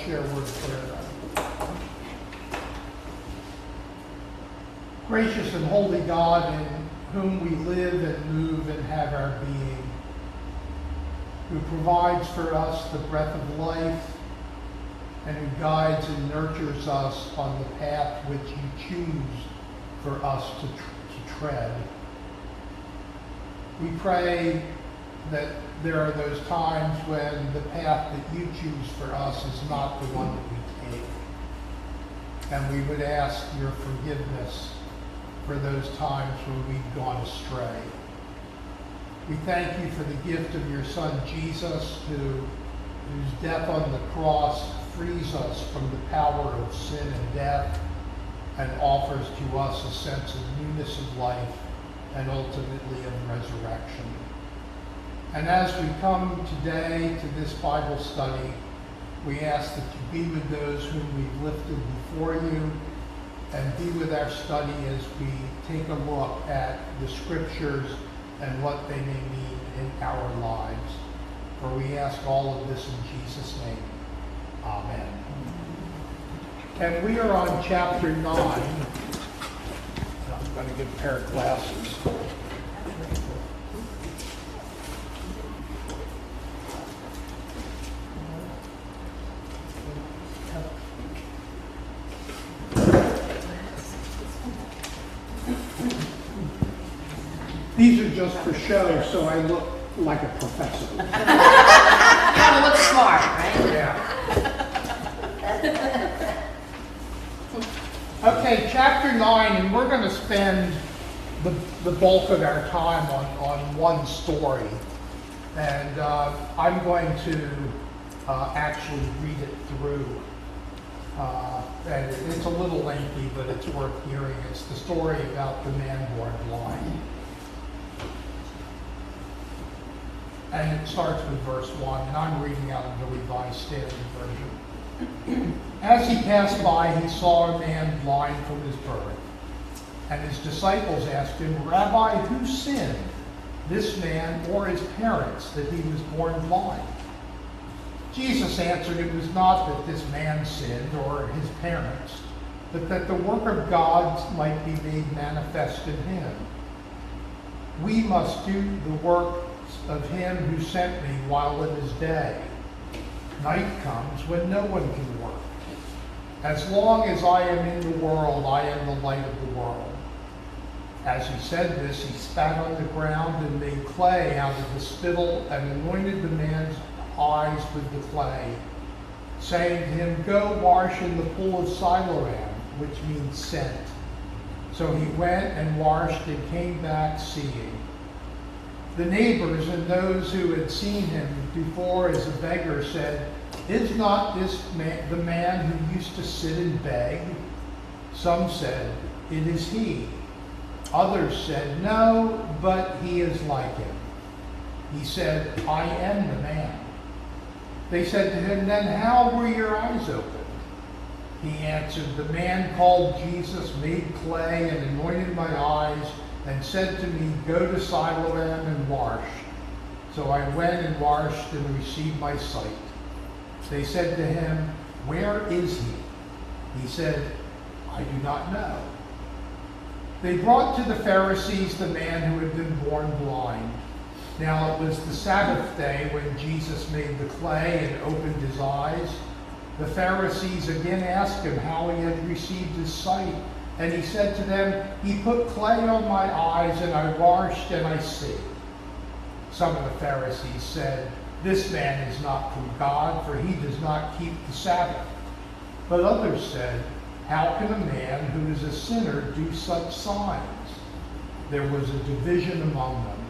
share a word of prayer. Gracious and holy God, in whom we live and move and have our being, who provides for us the breath of life and who guides and nurtures us on the path which you choose for us to tread. We pray that there are those times when the path that you choose for us is not the one that we take. And we would ask your forgiveness for those times when we've gone astray. We thank you for the gift of your Son, Jesus, whose death on the cross frees us from the power of sin and death and offers to us a sense of newness of life and ultimately of resurrection. And as we come today to this Bible study, we ask that you be with those whom we've lifted before you and be with our study as we take a look at the scriptures and what they may mean in our lives. For we ask all of this in Jesus' name. Amen. And we are on chapter 9. I'm going to get a pair of glasses. These are just for show, so I look like a professor. You want to look smart, right? Yeah. Okay, chapter 9, and we're going to spend the bulk of our time on one story. And I'm going to actually read it through. And it's a little lengthy, but it's worth hearing. It's the story about the man born blind. And it starts with verse 1, and I'm reading out of the Revised Standard Version. As he passed by, he saw a man blind from his birth. And his disciples asked him, Rabbi, who sinned, this man or his parents, that he was born blind? Jesus answered, it was not that this man sinned or his parents, but that the work of God might be made manifest in him. We must do the work of him who sent me while it is day. Night comes when no one can work. As long as I am in the world, I am the light of the world. As he said this, he spat on the ground and made clay out of the spittle and anointed the man's eyes with the clay, saying to him, Go wash in the pool of Siloam, which means sent. So he went and washed and came back seeing. The neighbors and those who had seen him before as a beggar said, Is not this man, the man who used to sit and beg? Some said, It is he. Others said, No, but he is like him. He said, I am the man. They said to him, Then how were your eyes opened? He answered, The man called Jesus made clay and anointed my eyes and said to me, Go to Siloam and wash. So I went and washed and received my sight. They said to him, Where is he? He said, I do not know. They brought to the Pharisees the man who had been born blind. Now it was the Sabbath day when Jesus made the clay and opened his eyes. The Pharisees again asked him how he had received his sight. And he said to them, He put clay on my eyes, and I washed, and I see. Some of the Pharisees said, This man is not from God, for he does not keep the Sabbath. But others said, How can a man who is a sinner do such signs? There was a division among them.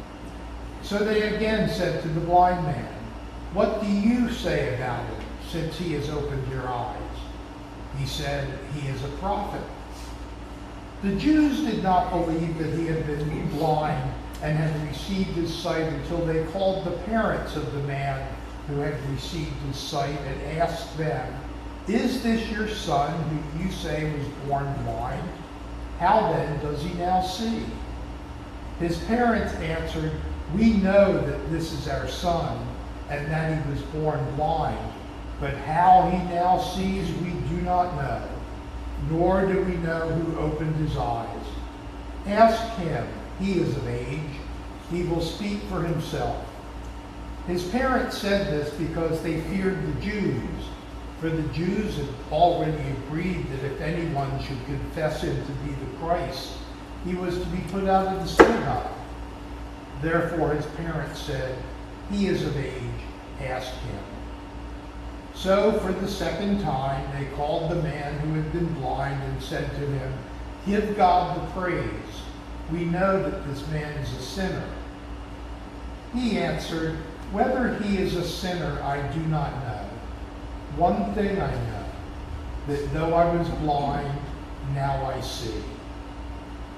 So they again said to the blind man, What do you say about him, since he has opened your eyes? He said, He is a prophet. The Jews did not believe that he had been blind and had received his sight until they called the parents of the man who had received his sight and asked them, Is this your son who you say was born blind? How then does he now see? His parents answered, We know that this is our son and that he was born blind. But how he now sees we do not know, nor do we know who opened his eyes. Ask him, he is of age, he will speak for himself. His parents said this because they feared the Jews, for the Jews had already agreed that if anyone should confess him to be the Christ, he was to be put out of the synagogue. Therefore his parents said, he is of age, ask him. So for the second time they called the man who had been blind and said to him, give God the praise. We know that this man is a sinner. He answered, whether he is a sinner I do not know. One thing I know, that though I was blind, now I see.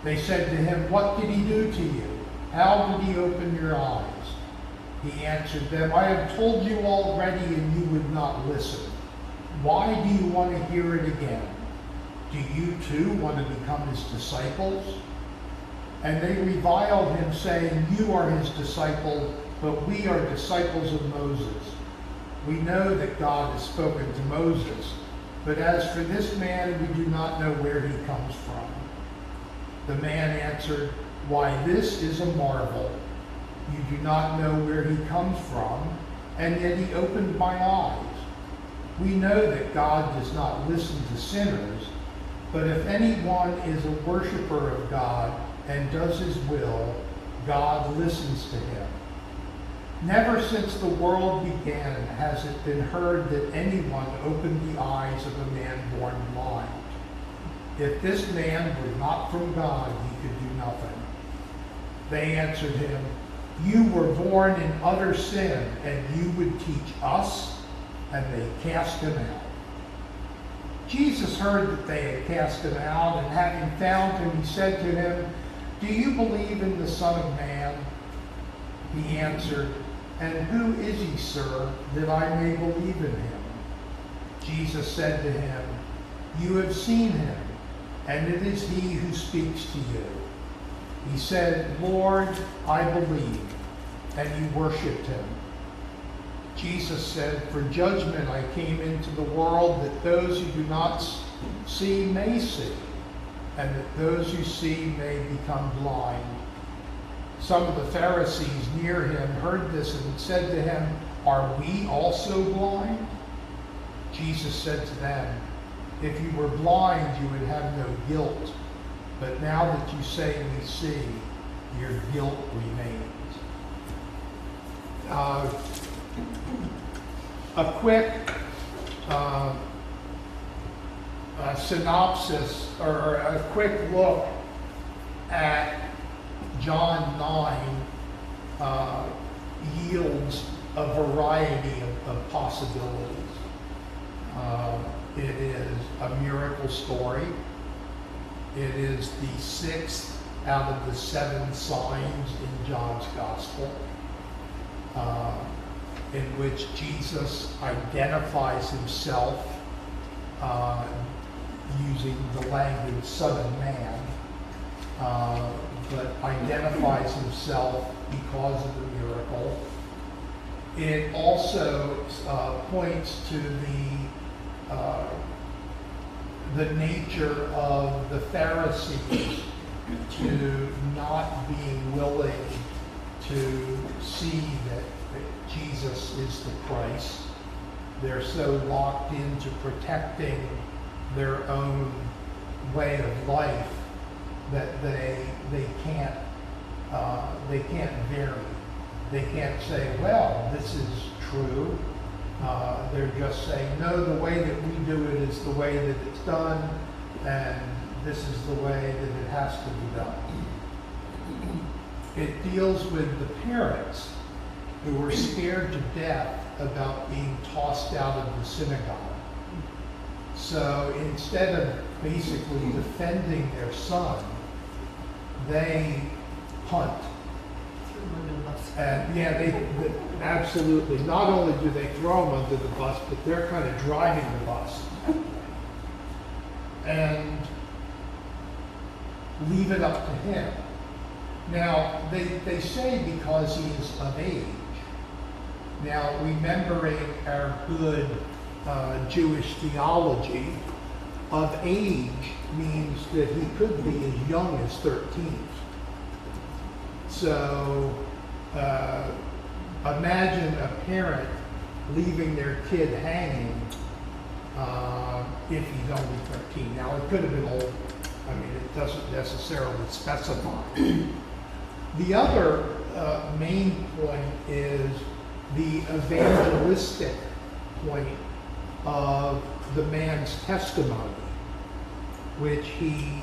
They said to him, what did he do to you? How did he open your eyes? He answered them, I have told you already and you would not listen. Why do you want to hear it again? Do you too want to become his disciples? And they reviled him, saying, you are his disciple, but we are disciples of Moses. We know that God has spoken to Moses, but as for this man, we do not know where he comes from. The man answered, why, this is a marvel. You do not know where he comes from, and yet he opened my eyes. We know that God does not listen to sinners, but if anyone is a worshiper of God and does his will, God listens to him. Never since the world began has it been heard that anyone opened the eyes of a man born blind. If this man were not from God, he could do nothing. They answered him, you were born in utter sin, and you would teach us? And they cast him out. Jesus heard that they had cast him out, and having found him, he said to him, do you believe in the Son of Man? He answered, and who is he, sir, that I may believe in him? Jesus said to him, you have seen him, and it is he who speaks to you. He said, Lord, I believe, and he worshipped him. Jesus said, for judgment I came into the world, that those who do not see may see, and that those who see may become blind. Some of the Pharisees near him heard this and said to him, are we also blind? Jesus said to them, if you were blind, you would have no guilt. But now that you say we see, your guilt remains. A quick synopsis or a quick look at John 9 yields a variety of possibilities. It is a miracle story. It is the sixth out of the 7 signs in John's Gospel, in which Jesus identifies himself using the language Son of Man, but identifies himself because of the miracle. It also points to the nature of the Pharisees to not being willing to see that Jesus is the Christ. They're so locked into protecting their own way of life that they can't vary. They can't say, well, this is true. They're just saying, no, the way that we do it is the way that it's done, and this is the way that it has to be done. It deals with the parents who were scared to death about being tossed out of the synagogue. So instead of basically defending their son, they punt. And yeah, they absolutely, not only do they throw him under the bus, but they're kind of driving the bus. And leave it up to him. Now, they say because he is of age. Now, remembering our good Jewish theology, of age means that he could be as young as 13. So imagine a parent leaving their kid hanging if he's only 13. Now, it could have been old. I mean, it doesn't necessarily specify. The other main point is the evangelistic point of the man's testimony, which he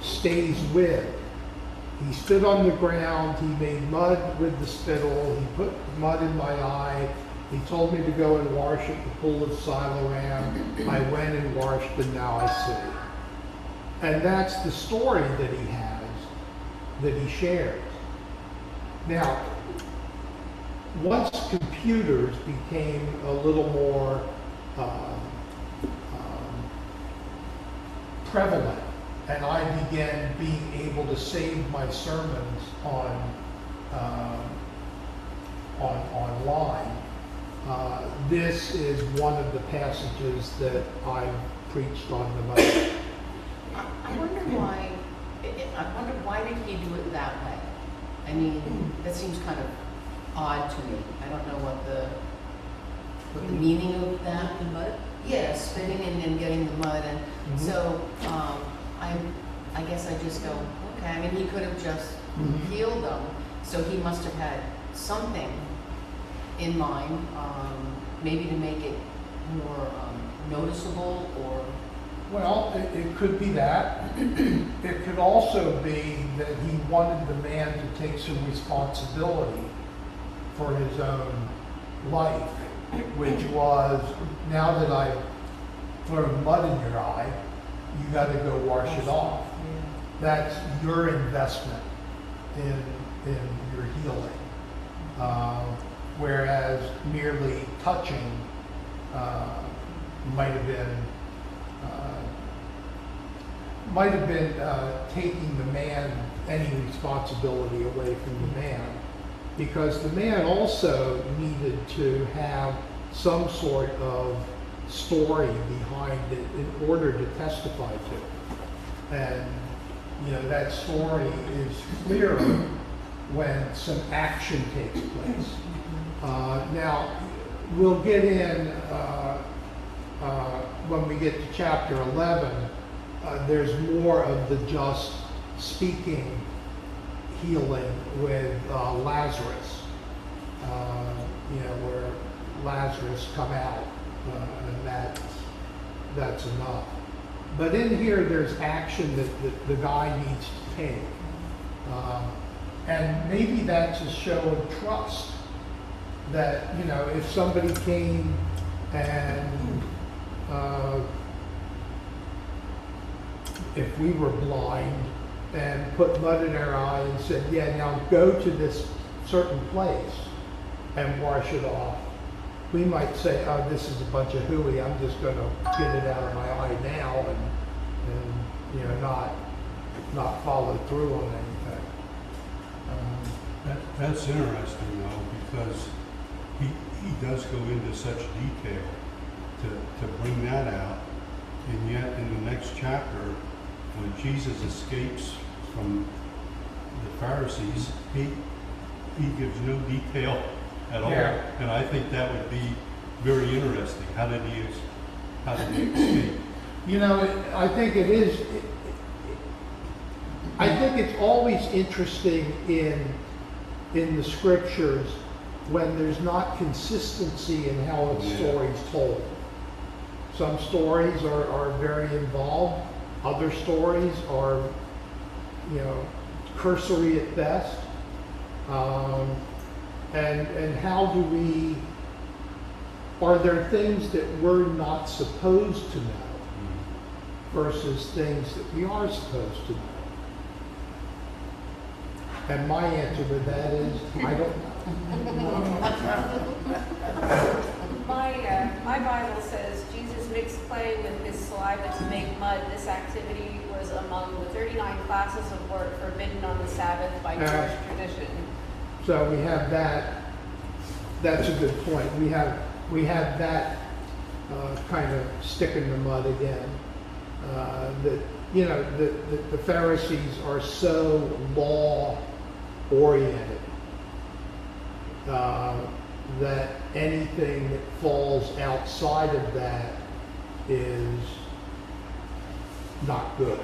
stays with. He stood on the ground, he made mud with the spittle, he put mud in my eye, he told me to go and wash at the pool of Siloam. I went and washed and now I see. And that's the story that he has, that he shares. Now, once computers became a little more prevalent, and I began being able to save my sermons online, this is one of the passages that I've preached on the most. I wonder why. I wonder why did he do it that way? I mean, that seems kind of odd to me. I don't know what the meaning of that. The mud? Yeah, spitting and then getting the mud, and so I guess I just go, okay. I mean, he could have just healed them, so he must have had something in mind, maybe to make it more noticeable, or. Well, it could be that. It could also be that he wanted the man to take some responsibility for his own life, which was, now that I've thrown mud in your eye, you got to go wash it off. That's your investment in your healing. Whereas merely touching might have been taking the man any responsibility away from the man, because the man also needed to have some sort of story behind it in order to testify to. And that story is clearer when some action takes place. Now, we'll get in when we get to chapter 11. There's more of the just speaking healing with Lazarus, where Lazarus come out, and that's enough. But in here, there's action that the guy needs to take. And maybe that's a show of trust, that, if somebody came and if we were blind and put mud in our eye and said, yeah, now go to this certain place and wash it off, we might say, oh, this is a bunch of hooey, I'm just going to get it out of my eye now and not follow through on anything. That's interesting, though, because he does go into such detail to bring that out, and yet in the next chapter, when Jesus escapes from the Pharisees, he gives no detail at all. Yeah. And I think that would be very interesting. How did he escape? I think it is. I think it's always interesting in the scriptures when there's not consistency in how a story is told. Some stories are very involved. Other stories are, cursory at best. And how are there things that we're not supposed to know versus things that we are supposed to know? And my answer to that is, I don't know. My Bible says Jesus mixed clay with his saliva to make mud. This activity was among the 39 classes of work forbidden on the Sabbath by Jewish tradition. So we have that. That's a good point. We have that kind of stick in the mud again. That, you know, the Pharisees are so law-oriented that anything that falls outside of that is not good.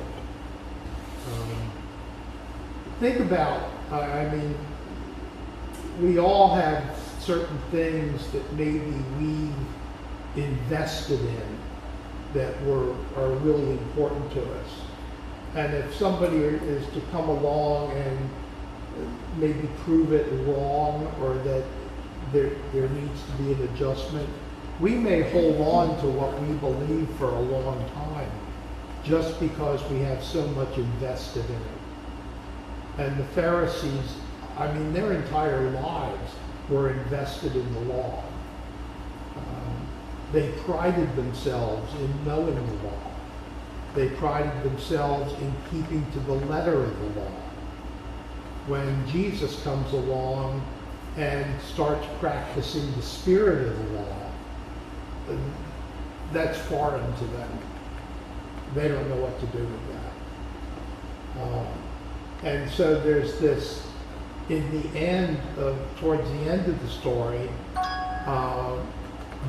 Think about, I mean, we all have certain things that maybe we've invested in that are really important to us. And if somebody is to come along and maybe prove it wrong, or that there needs to be an adjustment, we may hold on to what we believe for a long time just because we have so much invested in it. And the Pharisees, I mean, their entire lives were invested in the law. They prided themselves in knowing the law. They prided themselves in keeping to the letter of the law. When Jesus comes along and starts practicing the spirit of the law, that's foreign to them. They don't know what to do with that. And so there's this, in the end towards the end of the story,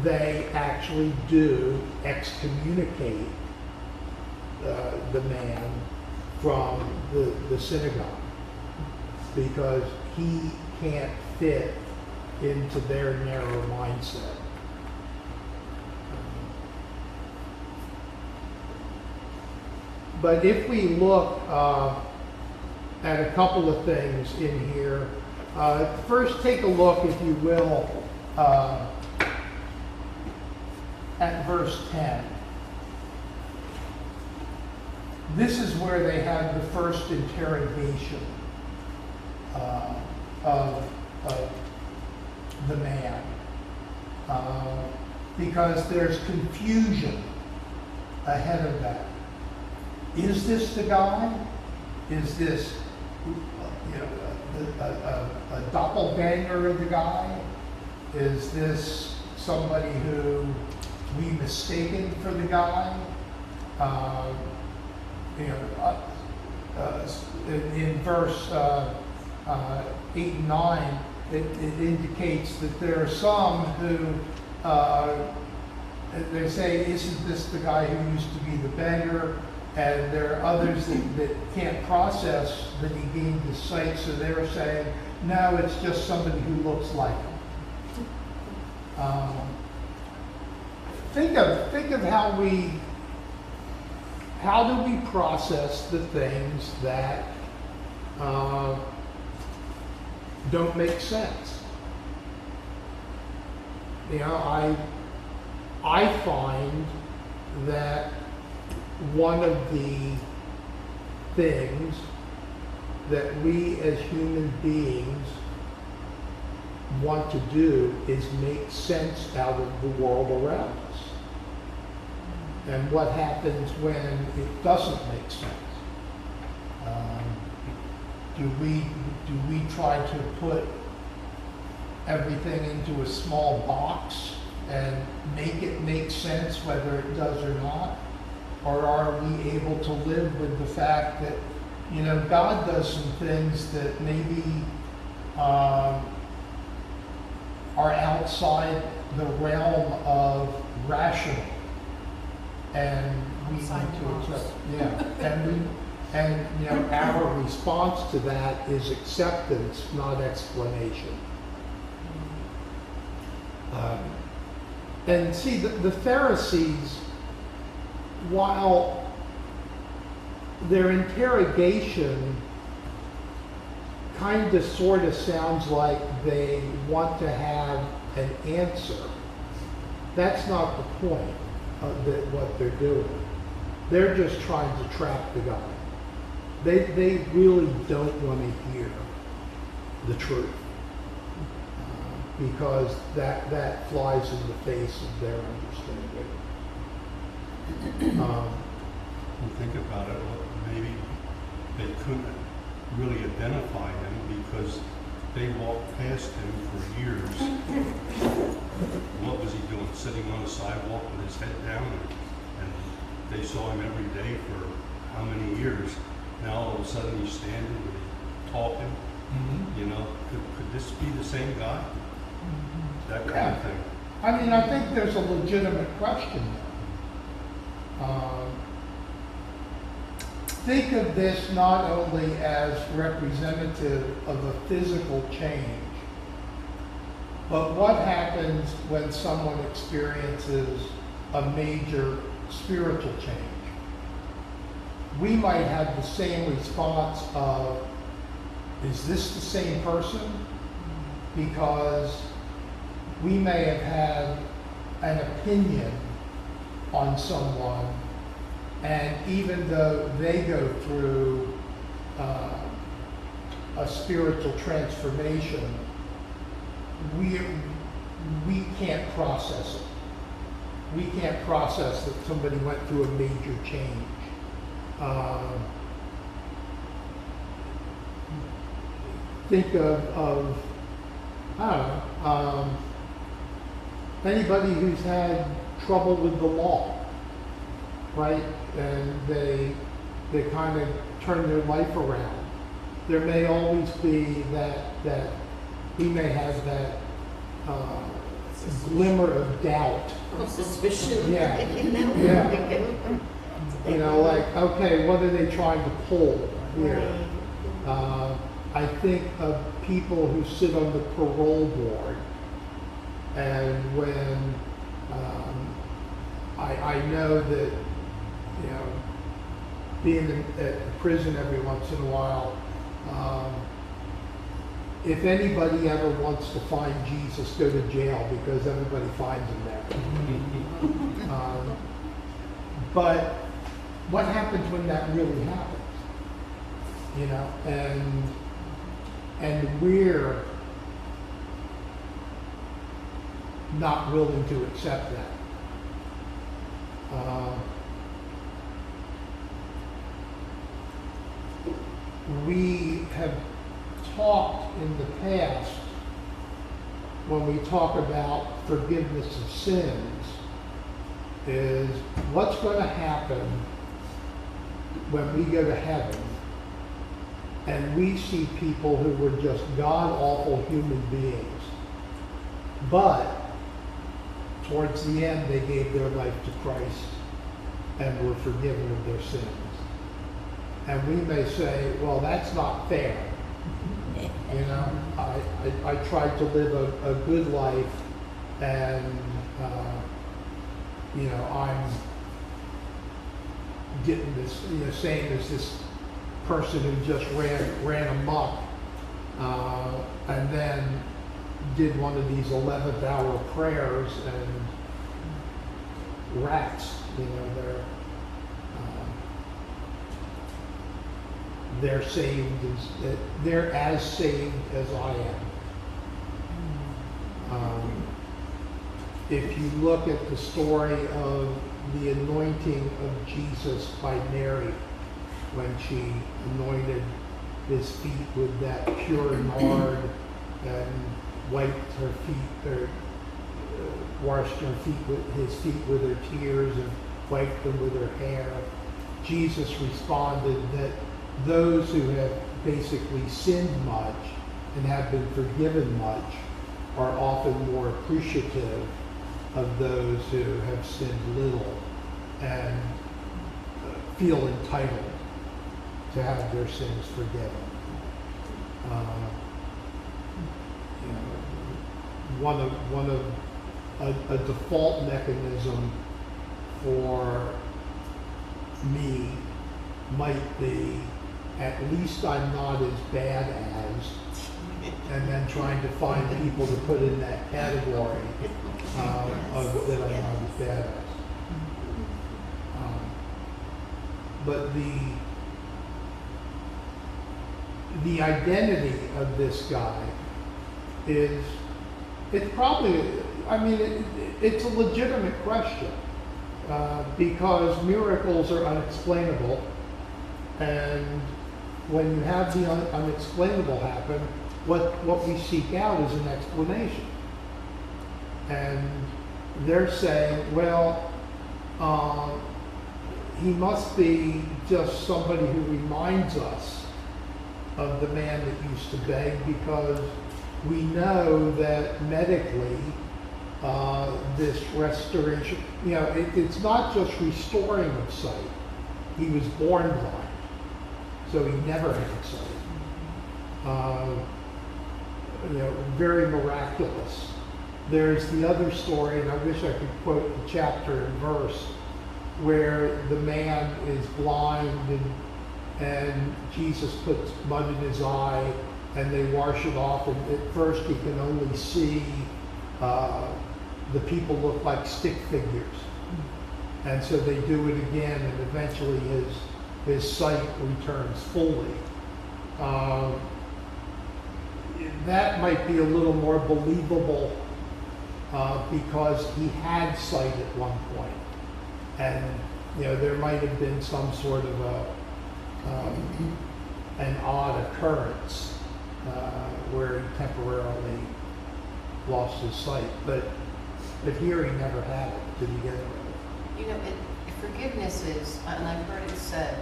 they actually do excommunicate the man from the synagogue because he can't fit into their narrow mindset. But if we look at a couple of things in here, first take a look, if you will, at verse 10. This is where they had the first interrogation of the man, because there's confusion ahead of that. Is this the guy? Is this, you know, a doppelganger of the guy? Is this somebody who we mistaken for the guy? You know, in verse 8 and 9, it indicates that there are some who they say, isn't this the guy who used to be the beggar? And there are others that can't process that he gained his sight, so they're saying, no, it's just somebody who looks like him. Think of how do we process the things that don't make sense? You know, I find that one of the things that we as human beings want to do is make sense out of the world around us. And what happens when it doesn't make sense? Do we try to put everything into a small box and make it make sense whether it does or not? Or are we able to live with the fact that, you know, God does some things that maybe are outside the realm of rational, and we need to accept. Yeah, and you know, our response to that is acceptance, not explanation. And see, the Pharisees, while their interrogation kind of sort of sounds like they want to have an answer, that's not the point of what they're doing. They're just trying to trap the guy. They really don't want to hear the truth because that flies in the face of their understanding. Think about it, well, maybe they couldn't really identify him because they walked past him for years. What was he doing? Sitting on a sidewalk with his head down, and they saw him every day for how many years. Now all of a sudden he's standing and he's talking. You know, could this be the same guy? That kind of thing. I mean, I think there's a legitimate question there. Think of this not only as representative of a physical change, but what happens when someone experiences a major spiritual change? We might have the same response of, is this the same person? Because we may have had an opinion on someone, and even though they go through a spiritual transformation, we can't process it. We can't process that somebody went through a major change. Think of I don't know, anybody who's had trouble with the law, right? And they kind of turn their life around. There may always be that we may have that glimmer of doubt. Suspicion. Yeah. Yeah. You know, like, okay, what are they trying to pull here? I think of people who sit on the parole board, and when I know that, you know, being at prison every once in a while, if anybody ever wants to find Jesus, go to jail, because everybody finds him there. But what happens when that really happens? You know, and we're not willing to accept that. We have talked in the past, when we talk about forgiveness of sins, is what's going to happen when we go to heaven and we see people who were just god-awful human beings, but towards the end they gave their life to Christ and were forgiven of their sins. And we may say, well, that's not fair. You know, I tried to live a good life, and you know, I'm getting this, you know, same as this person who just ran amok, and then did one of these 11th hour prayers, and rats, you know, they're saved, they're as saved as I am. If you look at the story of the anointing of Jesus by Mary, when she anointed his feet with that pure nard and wiped her feet, or washed his feet with her tears and wiped them with her hair, Jesus responded that those who have basically sinned much and have been forgiven much are often more appreciative of those who have sinned little and feel entitled to have their sins forgiven. You know, one of a default mechanism for me might be, at least I'm not as bad as, and then trying to find people to put in that category of that I'm not as bad as. But the identity of this guy is, it's probably, I mean, it's a legitimate question, because miracles are unexplainable, and when you have the unexplainable happen, what we seek out is an explanation. And they're saying, well, he must be just somebody who reminds us of the man that used to beg, because we know that medically, this restoration, it's not just restoring of sight. He was born blind, so he never had sight. Very miraculous. There's the other story, and I wish I could quote the chapter and verse, where the man is blind and Jesus puts mud in his eye and they wash it off, and at first he can only see the people look like stick figures. And so they do it again, and eventually his sight returns fully. That might be a little more believable because he had sight at one point. And there might have been some sort of an odd occurrence where he temporarily lost his sight, but here he never had it to begin with. Forgiveness is, and I've heard it said,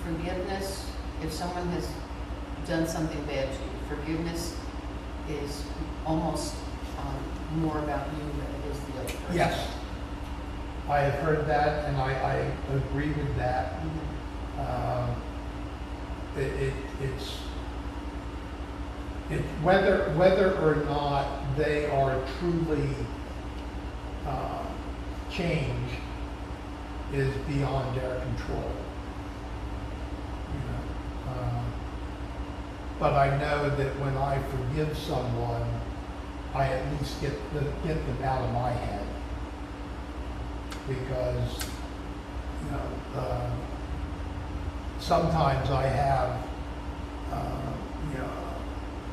forgiveness, if someone has done something bad to you, forgiveness is almost more about you than it is the other person. Yes, I have heard that, and I agree with that. It's whether or not they are truly changed is beyond their control. But I know that when I forgive someone, I at least get them out of my head, because sometimes I have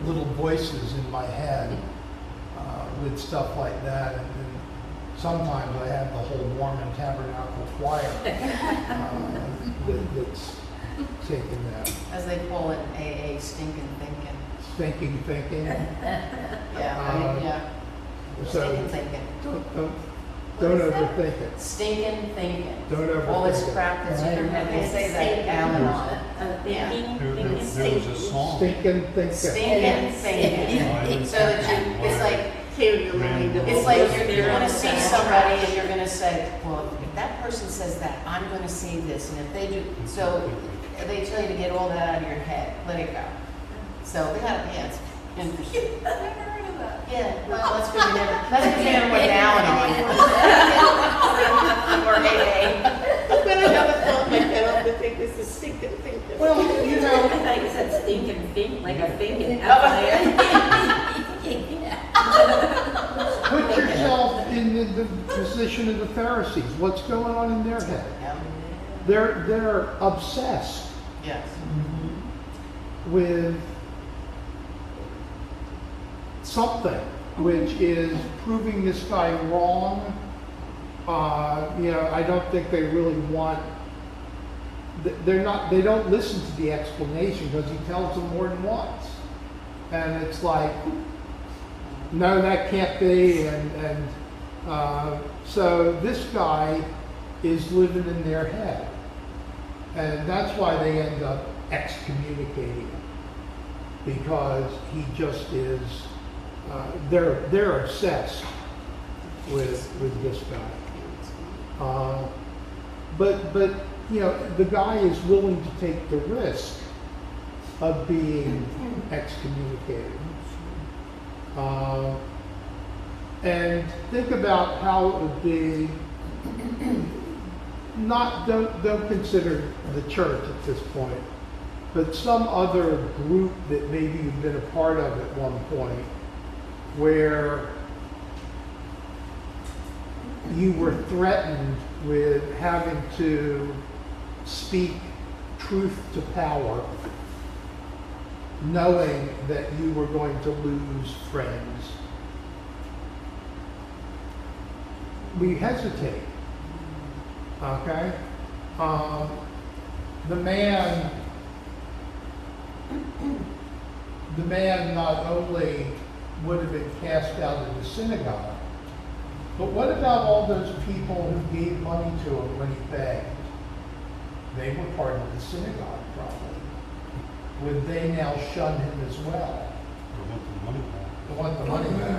little voices in my head with stuff like that, and sometimes I have the whole Mormon Tabernacle Choir that's taking that. As they call it, AA, stinking thinking. Stinking thinking. Yeah, So stinking thinking. don't overthink it. Stinking thinking. Don't overthink All this it. crap that's in your head, they say that Alan on it. Yeah. There was a song. Stinking thinking. Stinking thinking. So that it's like, It's like you're going to see somebody and you're going to say, well, if that person says that, I'm going to see this. And if they do, so they tell you to get all that out of your head. Let it go. So they have, yeah, it's interesting. I've never heard of that. Yeah, well, that's good. You never went down on. Or AA. I'm gonna have a thought like that. I'm gonna think this is stinking thinking. Well, I thought you said stinking think, like a thinking. put yourself in the position of the Pharisees. What's going on in their head? Yeah. They're obsessed Yes. with something which is proving this guy wrong. I don't think they really want. They don't listen to the explanation because he tells them more than once, and it's like, no, that can't be, and so this guy is living in their head, and that's why they end up excommunicating him, because he just is. They're obsessed with this guy, but the guy is willing to take the risk of being excommunicated. And think about how it would be. Don't consider the church at this point, but some other group that maybe you've been a part of at one point, where you were threatened with having to speak truth to power, knowing that you were going to lose friends. We hesitate, okay? The man not only would have been cast out of the synagogue, But what about all those people who gave money to him when he begged? They were part of the synagogue, probably. Would they now shun him as well? Or want the money back. They want the money back.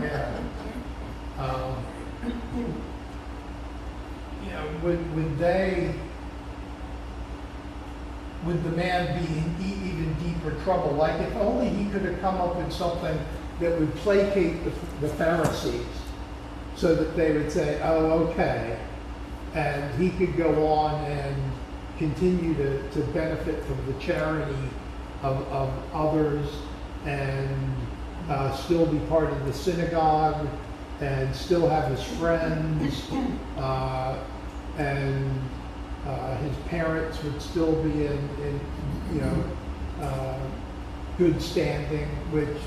Yeah. You know, would the man be in even deeper trouble? Like if only he could have come up with something that would placate the Pharisees so that they would say, oh, okay. And he could go on and continue to benefit from the charity of others and still be part of the synagogue and still have his friends and his parents would still be in good standing, which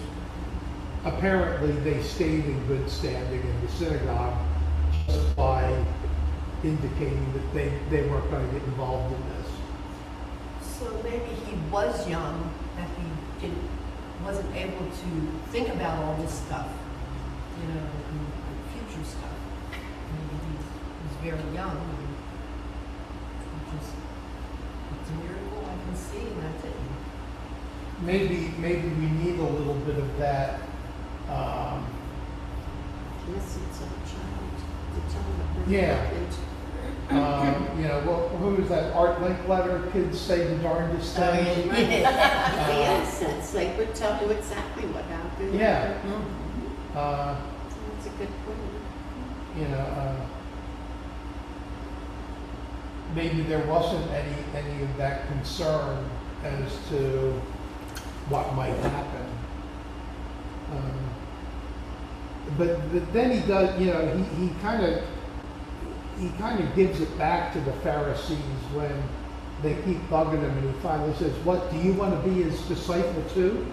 apparently they stayed in good standing in the synagogue just by indicating that they weren't going to get involved in this. So maybe he was young, that he wasn't able to think about all this stuff, you know, and future stuff. Maybe he was very young, and it's a miracle I can see, and that's it. Maybe we need a little bit of that. Yes, it's a child. The child that we're Yeah. into. You know, who is that Art Linkletter? Kids say the darndest things. Yes, that's like, we'll tell you exactly what happened. Yeah. That's a good point. You know, maybe there wasn't any of that concern as to what might happen. But then he does, you know, he kind of gives it back to the Pharisees when they keep bugging him, and he finally says, "What, do you want to be his disciple too?"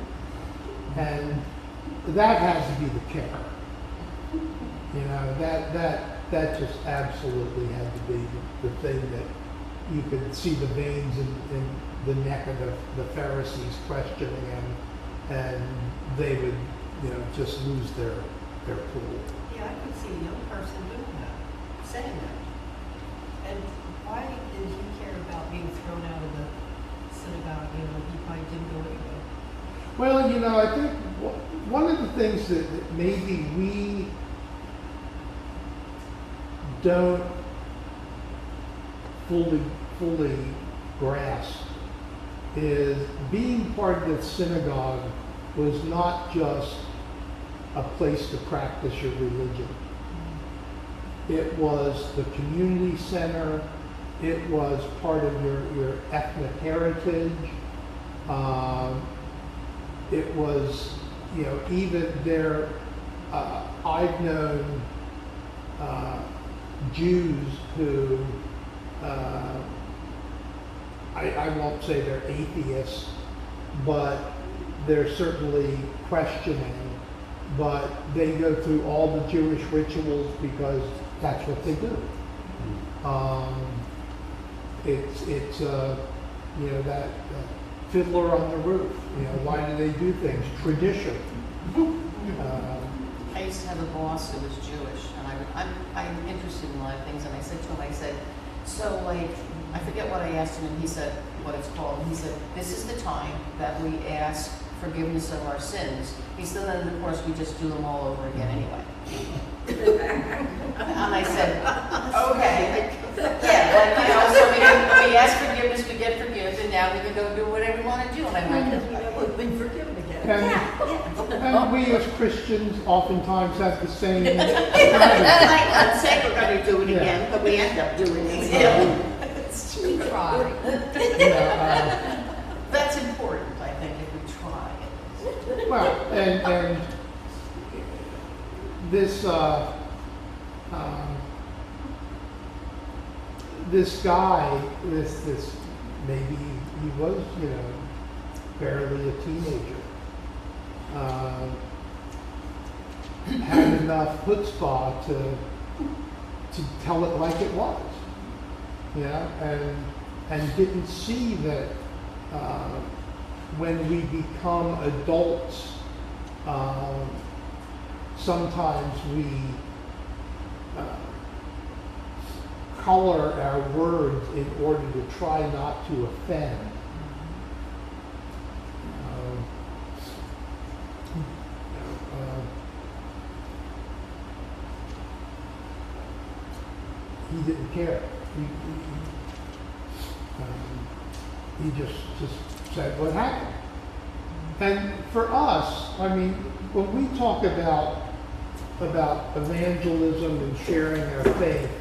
And that has to be the kicker. You know, that just absolutely had to be the thing that you could see the veins in the neck of the Pharisees questioning him, and they would, you know, just lose their cool. Yeah, I could see a young person doing that, saying that. And why did he care about being thrown out of the synagogue? You know, he probably didn't go anyway. Well, you know, I think one of the things that maybe we don't fully grasp is being part of the synagogue was not just a place to practice your religion. It was the community center. It was part of your ethnic heritage. It was, you know, even there, I've known Jews who, I won't say they're atheists, but they're certainly questioning, but they go through all the Jewish rituals because that's what they do. It's you know, that fiddler on the roof. You know, why do they do things? Tradition. I used to have a boss who was Jewish, and I'm interested in a lot of things, and I said to him, I said, so like, I forget what I asked him, and he said what it's called, and he said, this is the time that we ask forgiveness of our sins. He said, and of course we just do them all over again anyway. And I said, okay. Yeah, like, you know, so we ask forgiveness, we get forgiven, and now we can go do whatever we want to do. And I'm like, We've been forgiven again. And we as Christians oftentimes have the same I'm not saying we're going to do it again, but we end up doing it again. We try. you know, that's important, I think, if we try. well, and this this guy, this maybe he was, you know, barely a teenager, had enough chutzpah to tell it like it was, you know, and didn't see that when we become adults, sometimes we color our words in order to try not to offend. He didn't care. He just said what happened. And for us, I mean, when we talk about evangelism and sharing our faith,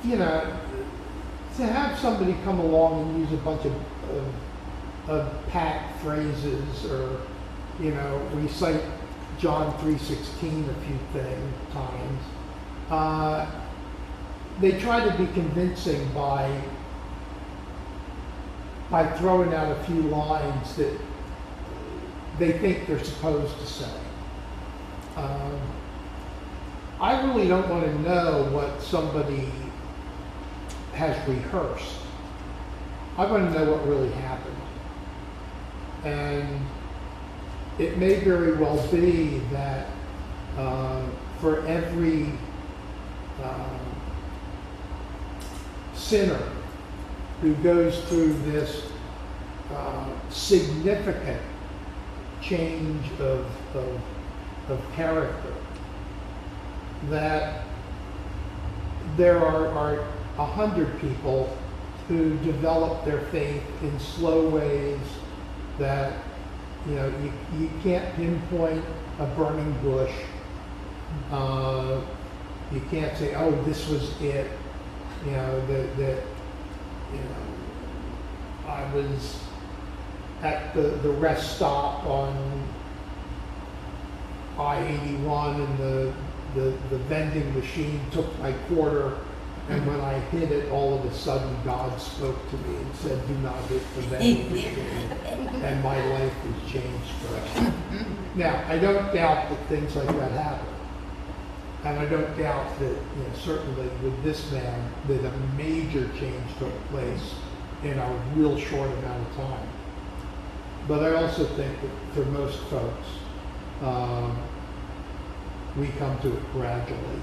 you know, to have somebody come along and use a bunch of pat phrases, or, you know, recite John 3:16 a few times, they try to be convincing by throwing out a few lines that they think they're supposed to say. I really don't want to know what somebody has rehearsed. I want to know what really happened. And it may very well be that for every sinner who goes through this significant change of character, that there are 100 people who develop their faith in slow ways that, you know, you can't pinpoint a burning bush. You can't say, oh, this was it. You know, that you know, I was at the rest stop on I-81 and the vending machine took my quarter, and when I hit it, all of a sudden God spoke to me and said, do not hit the vending machine, and my life was changed forever. Now, I don't doubt that things like that happen. And I don't doubt that, you know, certainly with this man, that a major change took place in a real short amount of time. But I also think that for most folks, we come to it gradually.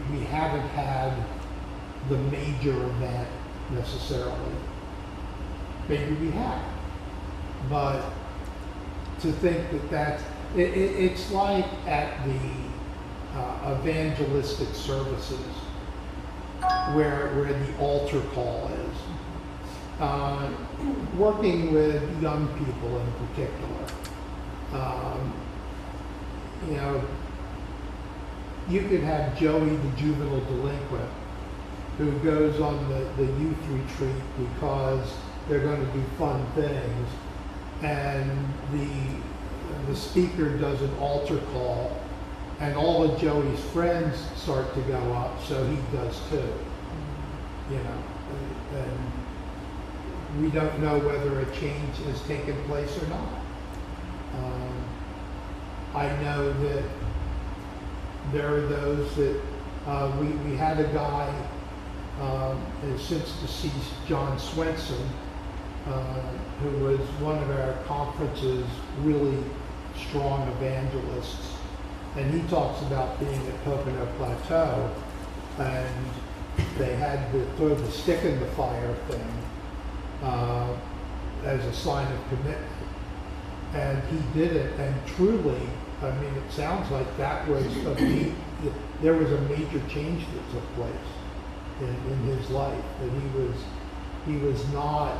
We haven't had the major event necessarily. Maybe we have. But to think that that's, it's like at the evangelistic services where the altar call is. Working with young people in particular. You know, you could have Joey, the juvenile delinquent, who goes on the youth retreat because they're going to do fun things, and the speaker does an altar call, and all of Joey's friends start to go up, so he does too. You know, and we don't know whether a change has taken place or not. I know that there are those that we had a guy, since deceased, John Swenson, who was one of our conference's really strong evangelists, and he talks about being at Pocono Plateau, and they had to throw the stick in the fire thing as a sign of commitment. And he did it, and truly, I mean, it sounds like that was there was a major change that took place in his life, that he was not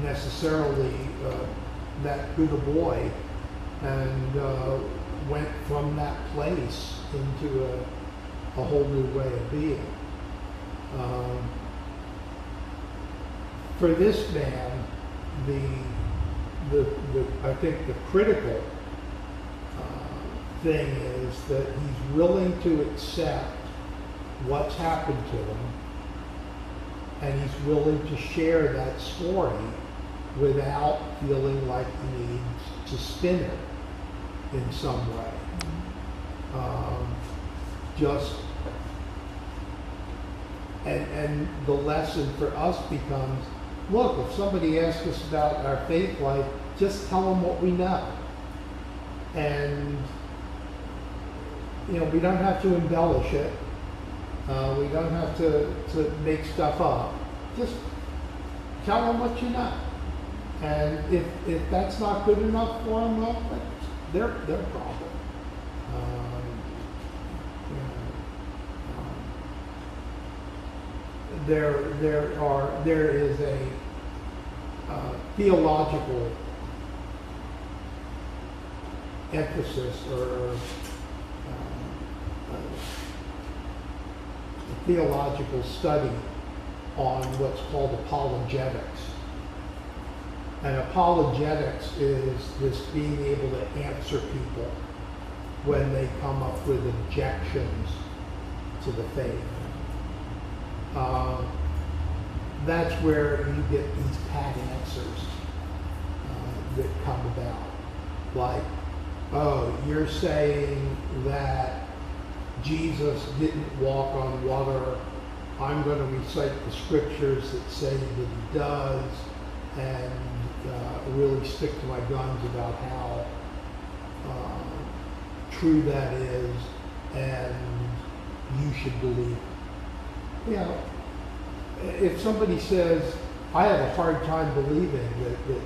necessarily that good a boy, and went from that place into a whole new way of being. For this man, I think the critical thing is that he's willing to accept what's happened to him, and he's willing to share that story without feeling like he needs to spin it in some way. And the lesson for us becomes, look, if somebody asks us about our faith life, just tell them what we know. And, we don't have to embellish it. We don't have to make stuff up. Just tell them what you know. And if that's not good enough for them, well, that's their problem. There is a theological emphasis or a theological study on what's called apologetics. And apologetics is this being able to answer people when they come up with objections to the faith. That's where you get these pat answers that come about. Like, oh, you're saying that Jesus didn't walk on water. I'm going to recite the scriptures that say that he does, and really stick to my guns about how true that is, and you should believe it. If somebody says, I have a hard time believing that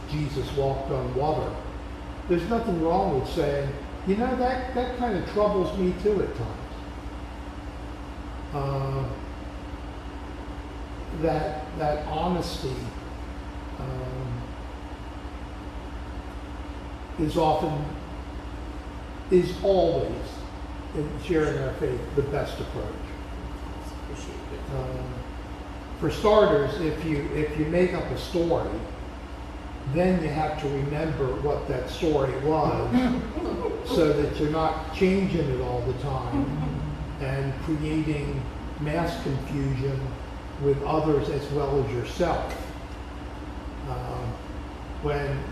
Jesus walked on water, there's nothing wrong with saying, that kind of troubles me too at times. That honesty is always, in sharing our faith, the best approach. For starters, if you make up a story, then you have to remember what that story was so that you're not changing it all the time and creating mass confusion with others as well as yourself. When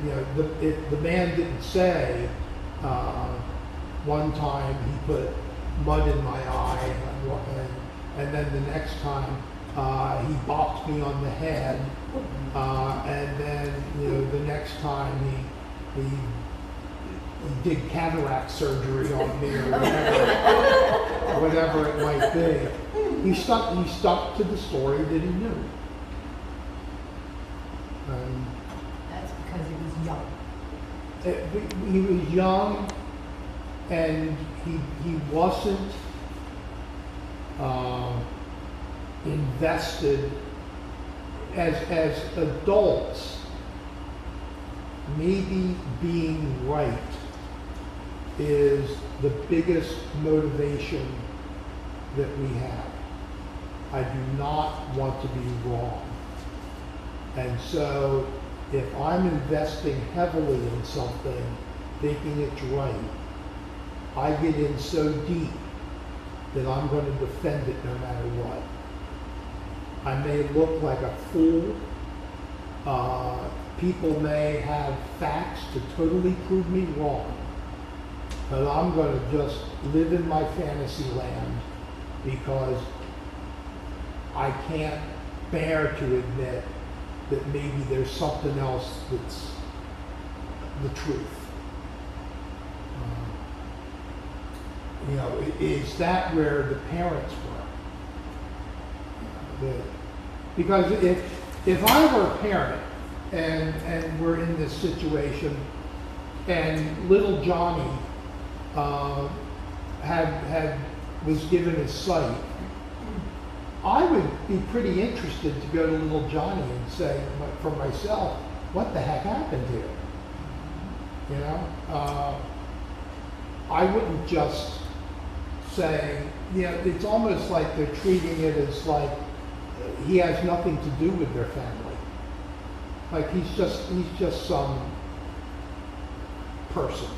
the man didn't say one time he put mud in my eye and then the next time he bopped me on the head, and then the next time he did cataract surgery on me or whatever it might be. He stuck to the story that he knew. That's because he was young. He was young, and he wasn't invested. As adults, maybe being right is the biggest motivation that we have. I do not want to be wrong. And so if I'm investing heavily in something, thinking it's right, I get in so deep that I'm going to defend it no matter what. I may look like a fool. People may have facts to totally prove me wrong. But I'm going to just live in my fantasy land because I can't bear to admit that maybe there's something else that's the truth. Is that where the parents were? Because if I were a parent and we're in this situation and little Johnny was given his sight, I would be pretty interested to go to little Johnny and say for myself, what the heck happened here? I wouldn't just say, it's almost like they're treating it as like he has nothing to do with their family. Like he's just some person,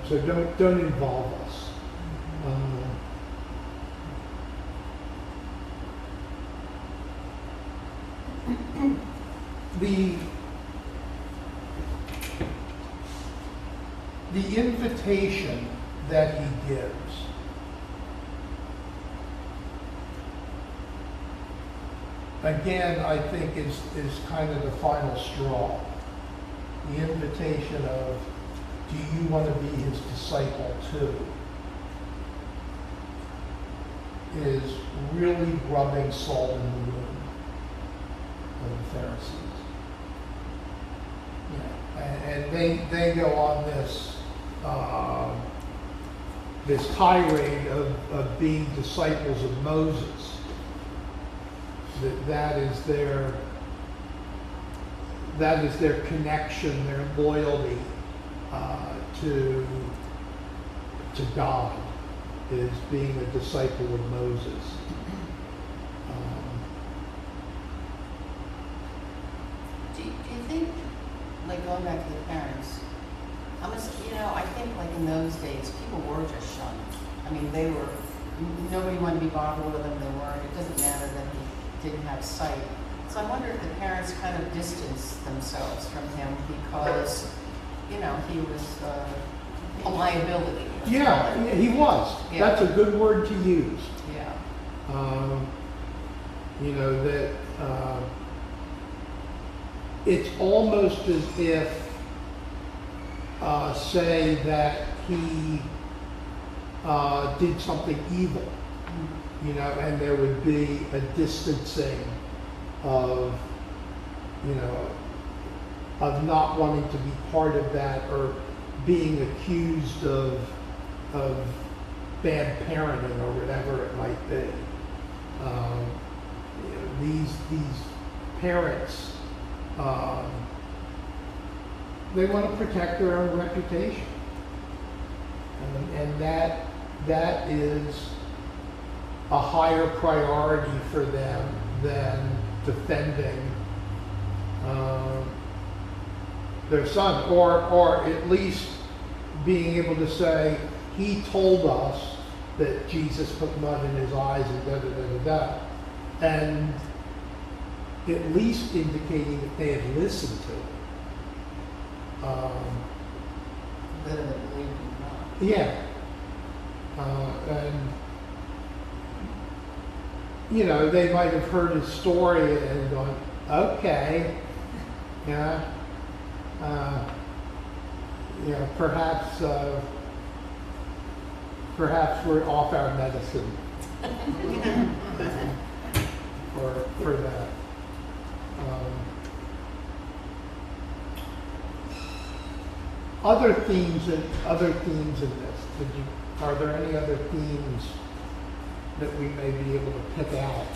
so don't involve us. The invitation that he gives again, I think is kind of the final straw. the invitation of, do you want to be his disciple too, is really rubbing salt in the wound of the Pharisees. And they go on this tirade of being disciples of Moses. That is their connection, their loyalty to God, is being a disciple of Moses. Do you think, like going back to the parents, I think like in those days, people were just shunned. I mean, nobody wanted to be bothered with them, it doesn't matter that he didn't have sight. So I wonder if the parents kind of distanced themselves from him because, he was a liability. Yeah, he was. Yeah. That's a good word to use. Yeah. It's almost as if, say that he did something evil, and there would be a distancing of not wanting to be part of that, or being accused of bad parenting or whatever it might be. These parents, they want to protect their own reputation, and that is a higher priority for them than defending their son, or at least being able to say, he told us that Jesus put mud in his eyes and da-da-da-da-da, and at least indicating that they had listened to it. Better than believing not. Yeah. And they might have heard his story and gone, okay, perhaps we're off our medicine for that. Other themes in this. Are there any other themes that we may be able to pick out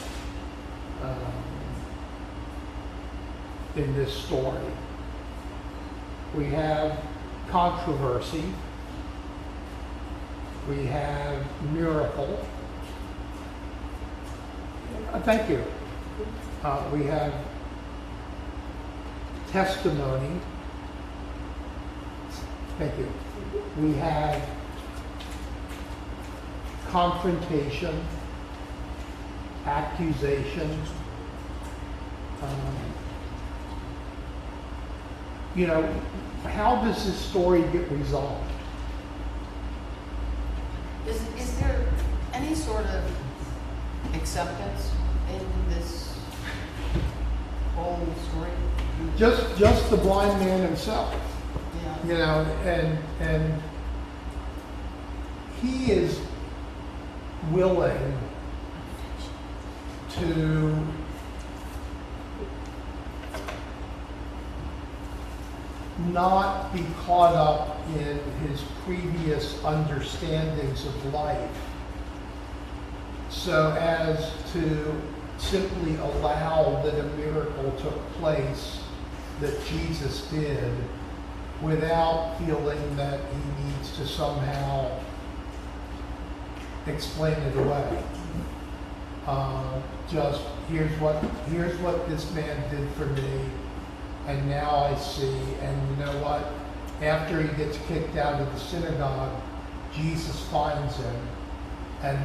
in this story? We have controversy. We have miracle. Thank you. We have testimony. Thank you. We have confrontation, accusation. How does this story get resolved? Is there any sort of acceptance in this whole story? Just the blind man himself. Yeah. And he is willing to not be caught up in his previous understandings of life, so as to simply allow that a miracle took place that Jesus did, without feeling that he needs to somehow explain it away. Just here's what this man did for me, and now I see. And you know what? After he gets kicked out of the synagogue, Jesus finds him, and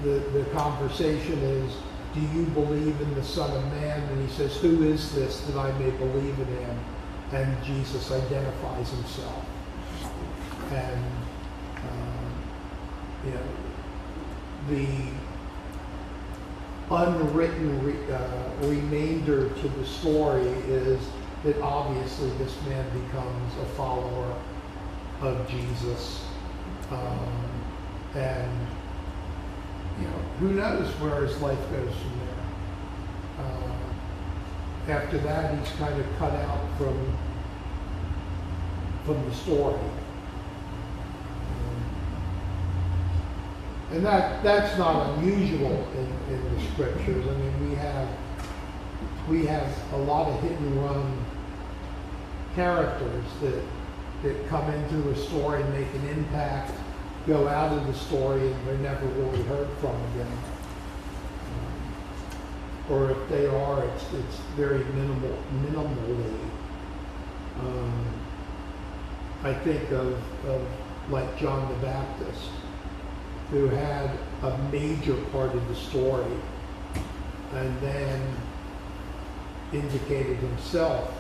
the conversation is, do you believe in the Son of Man? And he says, who is this that I may believe in him? And Jesus identifies himself. And unwritten remainder to the story is that obviously this man becomes a follower of Jesus. And, you know, who knows where his life goes from there. After that, he's kind of cut out from the story. And that's not unusual in the scriptures. I mean, we have a lot of hit and run characters that come into a story and make an impact, go out of the story, and they're never really heard from again. Or if they are, it's very minimally. I think of like John the Baptist, who had a major part of the story and then indicated himself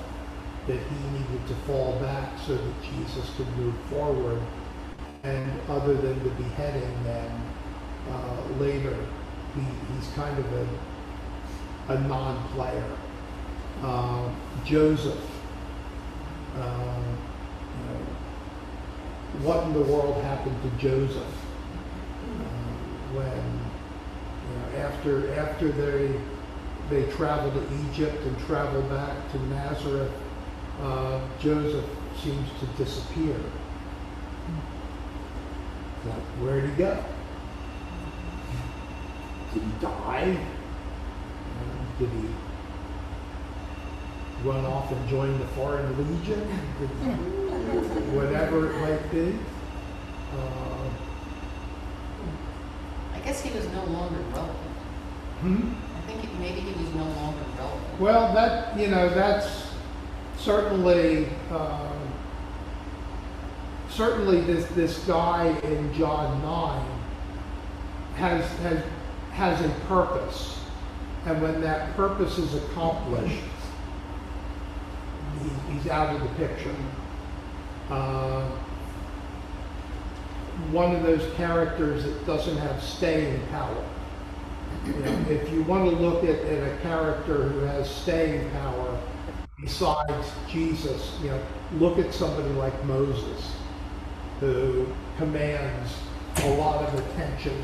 that he needed to fall back so that Jesus could move forward. And other than the beheading, then later he's kind of a non-player. Joseph, you know, what in the world happened to Joseph when, you know, after they travel to Egypt and travel back to Nazareth, Joseph seems to disappear. Like, where'd he go? Did he die? Did he run off and join the Foreign Legion? Whatever it might be. I guess he was no longer relevant. I think maybe he was no longer relevant. Well, that's certainly this guy in John 9 has a purpose, and when that purpose is accomplished, he's out of the picture. One of those characters that doesn't have staying power. You know, if you want to look at a character who has staying power besides Jesus, you know, look at somebody like Moses, who commands a lot of attention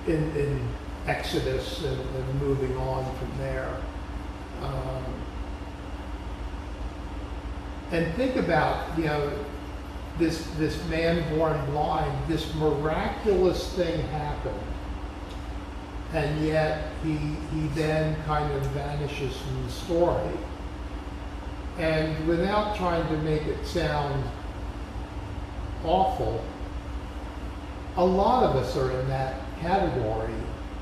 in Exodus and moving on from there. And think about, you know, this man born blind, this miraculous thing happened, and yet he then kind of vanishes from the story. And without trying to make it sound awful, a lot of us are in that category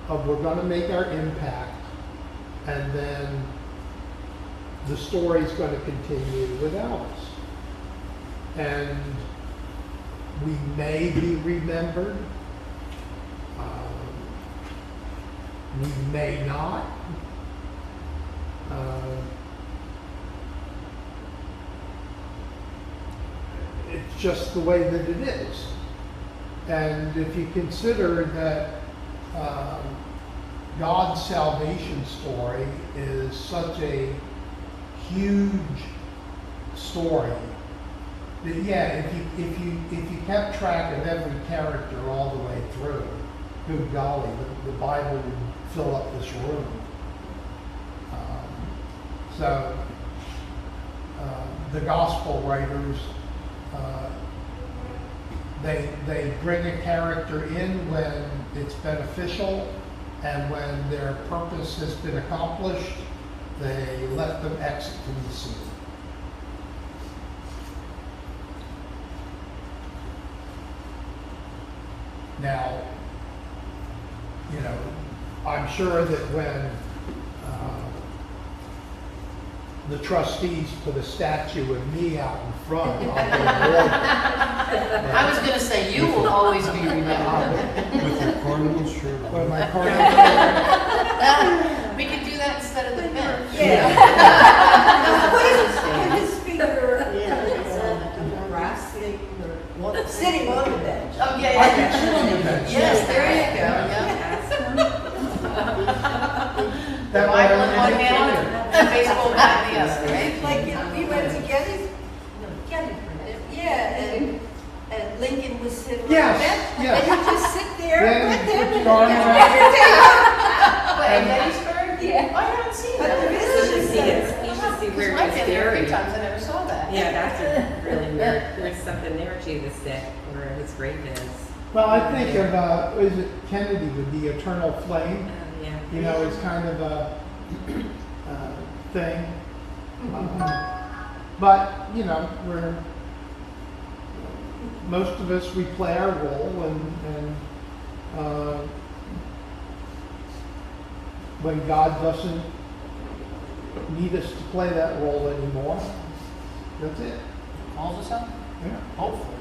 of we're going to make our impact, and then the story's going to continue without us. And we may be remembered, we may not. It's just the way that it is. And if you consider that God's salvation story is such a huge story, that yeah, if you kept track of every character all the way through, good golly, the Bible would fill up this room. So the gospel writers, they bring a character in when it's beneficial, and when their purpose has been accomplished, they let them exit from the scene. Now, you know, I'm sure that when the trustees put a statue of me out in front, I'll be rewarded. I was going to say, you will always be remembered. With your Cardinals shirt on. But my Cardinals We could do that instead of the pen. Put his finger Yeah. wrestling or sitting on the bench. Oh, yeah. That way I Bible don't in one get hand, tired. and baseball bat in the other, right? Like, we went to Gettysburg, Gettysburg. yeah, and Lincoln was sitting on the Yes, bench. yes. And you just sit there Then with put him your arms and around- But in Gettysburg? Yeah. I haven't seen But that. there You is should see it, you should see Because where I've it's been there a few buried. times, I never saw that. Yeah, that's a really weird, there's something there too, the set where his grave is. Well, I think of, is it Kennedy with the eternal flame? Yeah. You know, it's kind of a thing. But, you know, most of us, we play our role, and when God doesn't need us to play that role anymore, that's it. Calls us out? Yeah. Hopefully.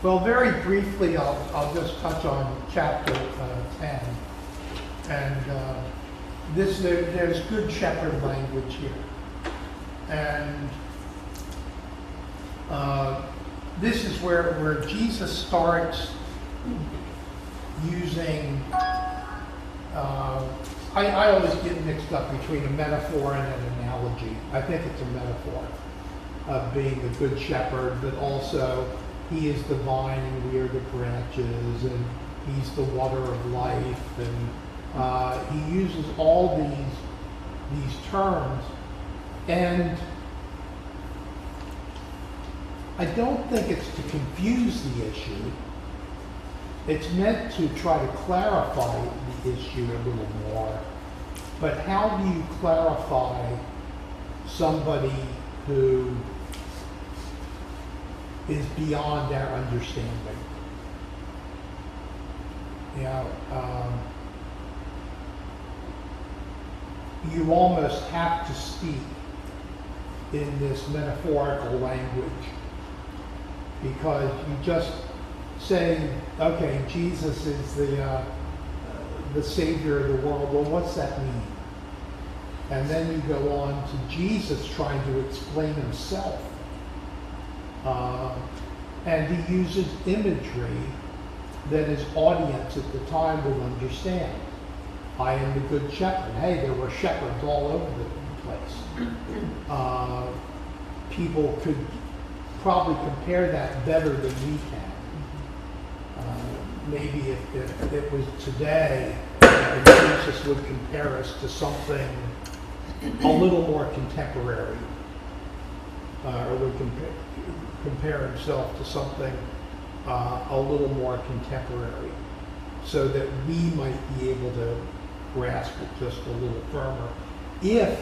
Well, very briefly, I'll just touch on chapter 10. And there's good shepherd language here. And this is where Jesus starts using, I always get mixed up between a metaphor and an analogy. I think it's a metaphor of being the good shepherd, but also he is the vine and we are the branches, and he's the water of life, and he uses all these terms, and I don't think it's to confuse the issue. It's meant to try to clarify the issue a little more. But how do you clarify somebody who is beyond our understanding? You know, you almost have to speak in this metaphorical language, because you just say, okay, Jesus is the Savior of the world. Well, what's that mean? And then you go on to Jesus trying to explain himself. And he uses imagery that his audience at the time would understand. I am the good shepherd. Hey, there were shepherds all over the place. People could probably compare that better than we can. Maybe if it was today, Jesus would compare us to something a little more contemporary, or would compare himself to something a little more contemporary, so that we might be able to grasp it just a little firmer, if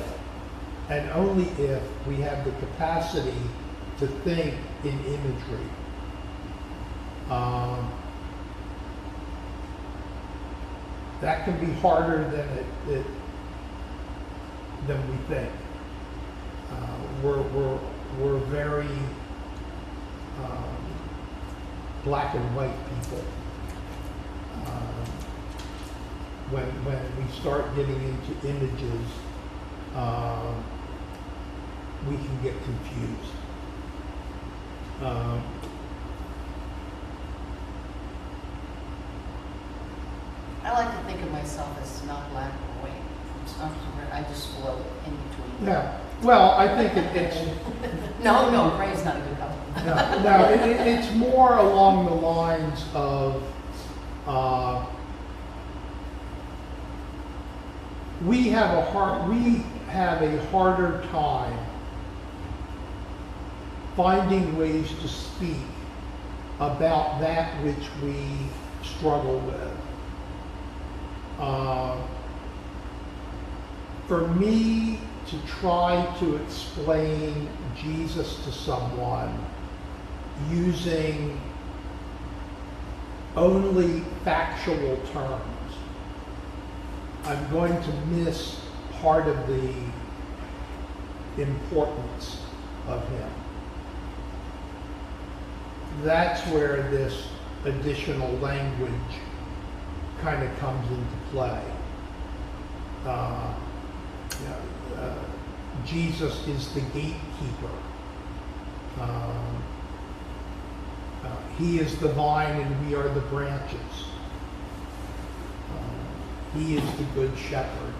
and only if we have the capacity to think in imagery. That can be harder than we think. We're very black and white people. When we start getting into images, we can get confused. I like to think of myself as not black or white. I just float in between. Yeah. Well, I think it's No, gray's not a good color. it's more along the lines of we have a harder time finding ways to speak about that which we struggle with. For me to try to explain Jesus to someone using only factual terms, I'm going to miss part of the importance of him. That's where this additional language kind of comes into play. Jesus is the gatekeeper. He is the vine and we are the branches. He is the good shepherd.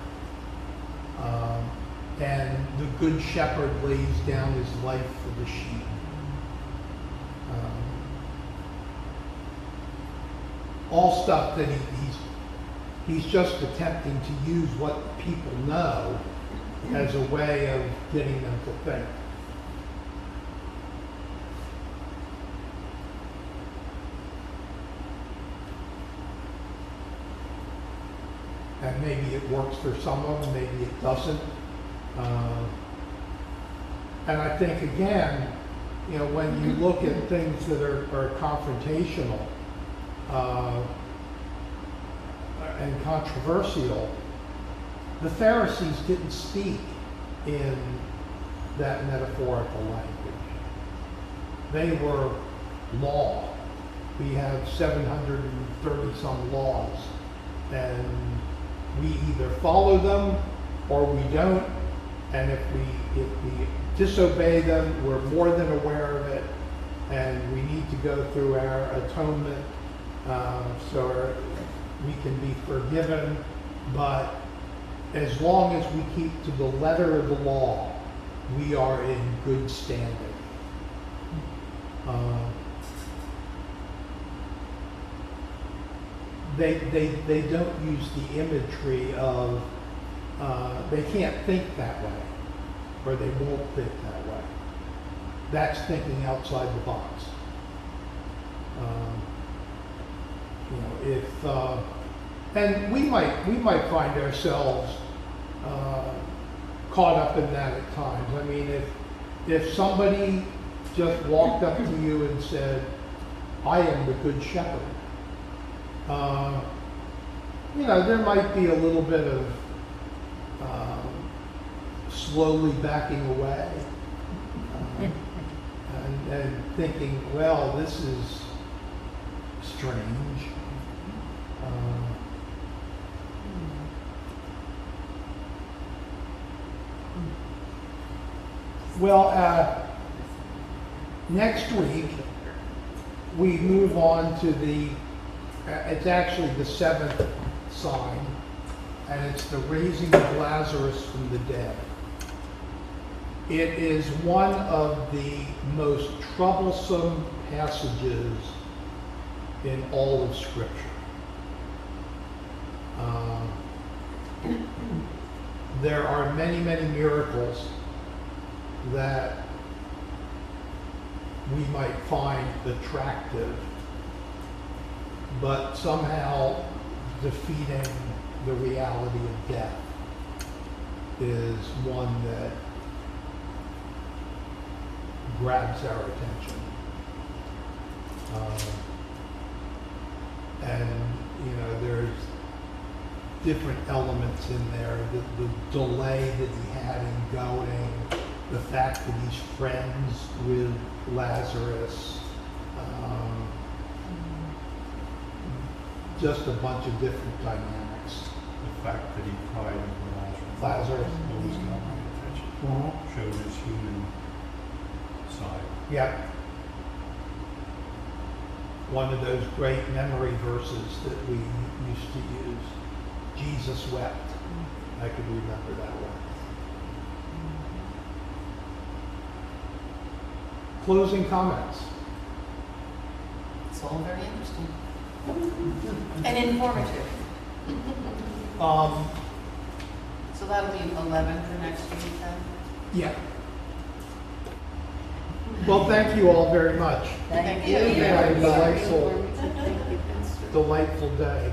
And the good shepherd lays down his life for the sheep. All stuff that he's just attempting to use what people know as a way of getting them to think. And maybe it works for some of them, maybe it doesn't. And I think, again, you know, when you look at things that are confrontational and controversial, the Pharisees didn't speak in that metaphorical language. They were law. We have 730 some laws, and we either follow them or we don't, and if we disobey them, we're more than aware of it, and we need to go through our atonement so we can be forgiven. But as long as we keep to the letter of the law, we are in good standing. They don't use the imagery of, they can't think that way, or they won't think that way. That's thinking outside the box. You know, if, and we might find ourselves caught up in that at times. I mean, if somebody just walked up to you and said, I am the good shepherd, you know, there might be a little bit of slowly backing away and thinking, well, this is strange. Well, next week we move on to the, it's actually the 7th sign, and it's the raising of Lazarus from the dead. It is one of the most troublesome passages in all of Scripture. There are many, many miracles that we might find attractive, but somehow defeating the reality of death is one that grabs our attention. And, you know, there's different elements in there. The delay that he had in going, the fact that he's friends with Lazarus, just a bunch of different dynamics. The fact that he cried over Lazarus. always got my attention. Showed his human side. Yeah. One of those great memory verses that we used to use. Jesus wept. I could remember that one. Closing comments. It's all very interesting. And informative. So that'll be 11 for next week then? Yeah. Well, thank you all very much. Thank You had a you. delightful day.